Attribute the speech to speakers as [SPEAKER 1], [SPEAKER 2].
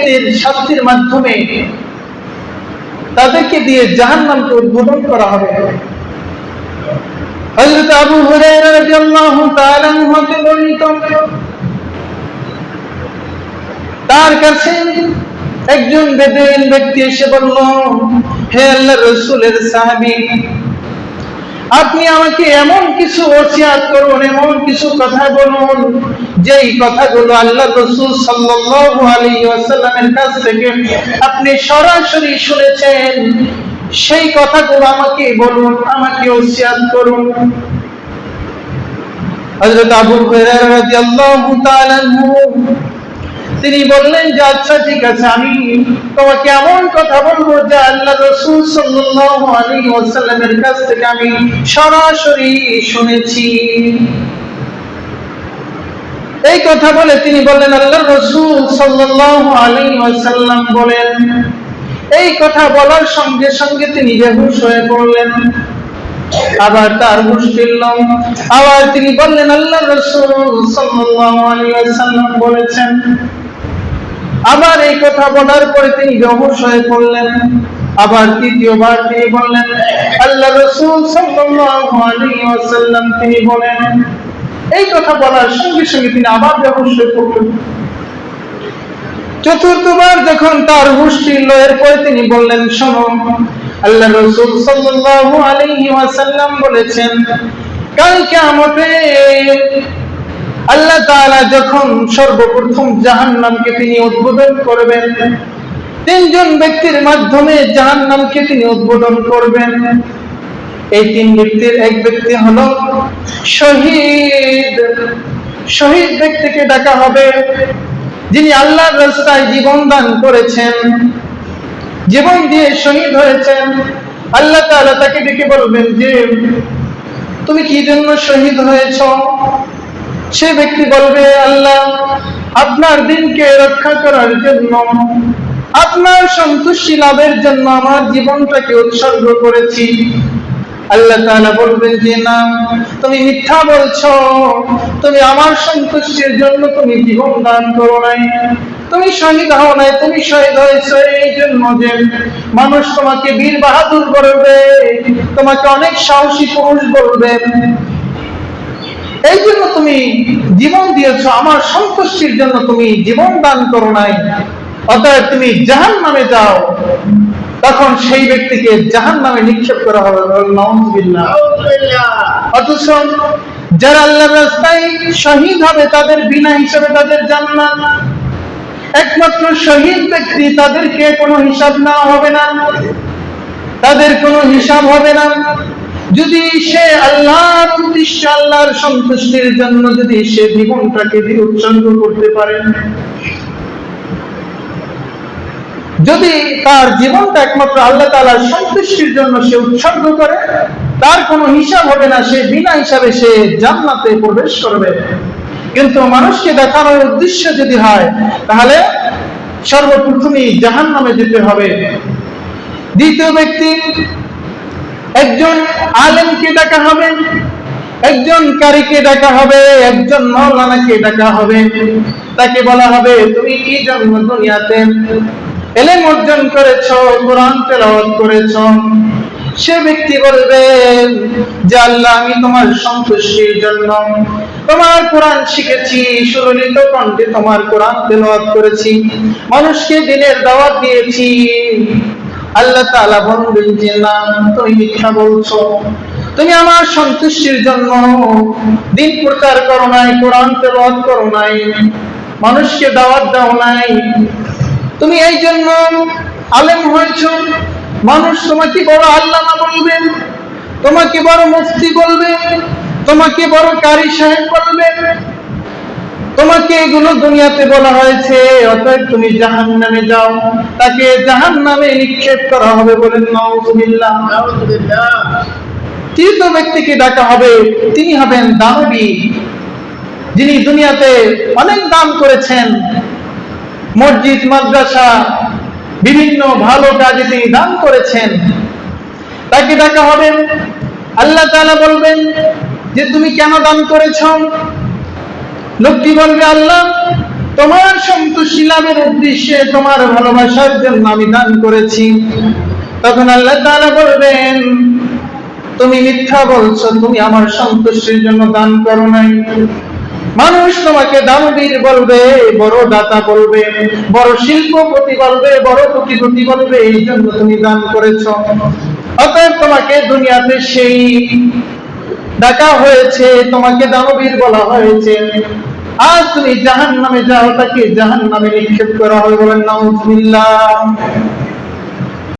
[SPEAKER 1] ব্যক্তির শাস্তির মাধ্যমে তাদেরকে দিয়ে জাহান্নামকে উদ্বোধন করা হবে। হযরত আবু হুরায়রা রাদিয়াল্লাহু তাআলা হতে বর্ণিত, তার কাছে একজন বেদুইন ব্যক্তি এসে বলল, হে আল্লাহর রাসূলের সাহাবী, আপনি আমাকে এমন কিছু ওসিয়ত করুন, এমন কিছু কথা বলুন যেই কথাগুলো আল্লাহর রাসূল সাল্লাল্লাহু আলাইহি ওয়াসাল্লামের কাছ থেকে আপনি সরাসরি শুনেছেন, সেই কথাগুলো আমাকে বলুন, আমাকে ওসিয়ত করুন। হযরত আবু হুরায়রা রাদিয়াল্লাহু তাআলা তিনি বললেন যে আচ্ছা ঠিক আছে, আমি তোমাকে এমন কথা বলবো যে আল্লাহর রাসূল সাল্লাল্লাহু আলাইহি ওয়াসাল্লামের কাছ থেকে আমি সরাসরি শুনেছি। এই কথা বলে তিনি বললেন, আল্লাহর রাসূল সাল্লাল্লাহু আলাইহি ওয়াসাল্লাম বলেন। এই কথা বলার সঙ্গে সঙ্গে তিনি বেহুশ হয়ে পড়লেন। আবার তার হুঁশ ফিরল। আবার তিনি বললেন, আল্লাহর রাসূল সাল্লাল্লাহু আলাইহি ওয়াসাল্লাম বলেছেন। আবার এই কথা বলার পরে তিনি বেহুশ হয়ে পড়লেন। আবার তৃতীয়বার তিনি বললেন, আল্লাহর রাসূল সাল্লাল্লাহু আলাইহি ওয়াসাল্লাম তিনি বলেন। এই কথা বলার সঙ্গে সঙ্গে তিনি আবার বেহুশ হয়ে পড়লেন। চতুর্থবার যখন তার হুঁশ ফিরল, এরপরে তিনি বললেন, শোনো, আল্লাহর রাসূল সাল্লাল্লাহু আলাইহি ওয়াসাল্লাম বলেছেন, কাল কিয়ামতে আল্লাহ তাআলা যখন সর্বপ্রথম জাহান্নামকে তিনি উদ্বোধন করবেন, তিনজন ব্যক্তির মাধ্যমে জাহান্নামকে তিনি উদ্বোধন করবেন। এই তিন ব্যক্তির এক ব্যক্তি হলো শহীদ। শহীদ ব্যক্তিকে ডাকা হবে, যিনি আল্লাহর রাস্তায় জীবন দান করেছেন, জীবন দিয়ে শহীদ হয়েছেন। আল্লাহ তাআলা তাকে ডেকে বলবেন যে তুমি কি জন্য শহীদ হয়েছ? সে ব্যক্তি বলবে, আল্লাহ, আপনার দ্বীনকে রক্ষা করার জন্য, আপনার সন্তুষ্টি লাভের জন্য আমার জীবনটাকে উৎসর্গ করেছি। আল্লাহ তাআলা বলবেন যে না, তুমি মিথ্যা বলছো, তুমি আমার সন্তুষ্টির জন্য তুমি জীবন দান করো নাই, তুমি শহীদ হও নাই, তুমি শহীদ হয়েছো এই জন্য যে মানুষ তোমাকে বীর বাহাদুর বলবে, তোমাকে অনেক সাহসী পুরুষ বলবে, এই জন্য তুমি জীবন দিয়েছো, আমার সন্তুষ্টির জন্য তুমি জীবন দান করো নাই, অতএব তুমি জাহান্নামে যাও। তখন সেই ব্যক্তিকে জাহান্নামে নিক্ষেপ করা হবে। নাউযুবিল্লাহ। অথচ যারা আল্লাহর রাস্তায় শহীদ হবে তাদের বিনা হিসাবে তাদের জান্নাত। একমাত্র শহীদ ব্যক্তি, তাদেরকে কোনো হিসাব নেওয়া হবে না, তাদের কোনো হিসাব হবে না। যদি সে আল্লাহর উদ্দেশ্যে, আল্লাহর সন্তুষ্টির জন্য যদি সে জীবনটাকে উৎসর্গ করতে পারে, যদি তার জীবনটা একমাত্র আল্লাহ তাআলার সন্তুষ্টির জন্য সে উৎসর্গ করে, তার কোনো হিসাব হবে না, সে বিনা হিসাবে সে জান্নাতে প্রবেশ করবে। কিন্তু মানুষকে দেখানোর উদ্দেশ্য যদি হয়, তাহলে সর্বপ্রথমই জাহান্নামে যেতে হবে। দ্বিতীয় ব্যক্তি, একজন আলেমকে ডাকা হবে, একজন কারীকে ডাকা হবে, একজন মাওলানাকে ডাকা হবে। তাকে বলা হবে, তুমি কি জন্য দুনিয়াতে ইলম অর্জন করেছো, কোরআন তেলাওয়াত করেছো? সে ব্যক্তি বলবে যে আল্লাহ, আমি তোমার সন্তুষ্টির জন্য তোমার কোরআন শিখেছি, সুললিত কণ্ঠে তোমার কোরআন তেলাওয়াত করেছি, মানুষকে দ্বীনের দাওয়াত দিয়েছি। আল্লাহ তাআলা বলবেন যে না, তুমি মিথ্যা বলছো, তুমি আমার সন্তুষ্টির জন্য দ্বীন প্রচার করো নাই, কোরআন তেলাওয়াত করো নাই, মানুষকে দাওয়াত দাও নাই। তুমি এই জন্য আলেম হয়েছো, মানুষ তোমাকে বড় আল্লামা বলবে, তোমাকে বড় মুফতি বলবে, তোমাকে বড় কারি সাহেব বলবে, তোমাকে এগুলো দুনিয়াতে বলা হয়েছে, অতএব তুমি জাহান্নামে যাও। তাকে জাহান্নামে নিক্ষেপ করা হবে। বলেন নাউযুবিল্লাহ। তৃতীয় ব্যক্তিকে ডাকা হবে, তিনি হবেন দানবী, যিনি দুনিয়াতে অনেক দান করেছেন, মসজিদ, মাদ্রাসা, বিভিন্ন ভালো কাজে তিনি দান করেছেন। তাকে ডাকা হবে। আল্লাহ তাআলা বলবেন যে তুমি কেন দান করেছ? লোকটি বলবে, আল্লাহ, তোমার সন্তুষ্টি লাভের উদ্দেশ্যে, তোমার ভালোবাসার জন্য আমি দান করেছি। তখন আল্লাহ তাআলা বলবেন, তুমি মিথ্যা বলছো, তুমি আমার সন্তুষ্টির জন্য দান করো নাই। মানুষ তোমাকে দানবীর বলবে, বড় দাতা বলবে, বড় শিল্পপতি বলবে, বড় কোটিপতি বলবে, এই জন্য তুমি দান করেছো। অতএব তোমাকে দুনিয়াতে সেই ডাকা হয়েছে, তোমাকে দানবীর বলা হয়েছে। আজ তুমি জাহান্নামে যাও, তাকে জাহান্নামে নিক্ষেপ করা হবে। বলেন নাউজুবিল্লাহ।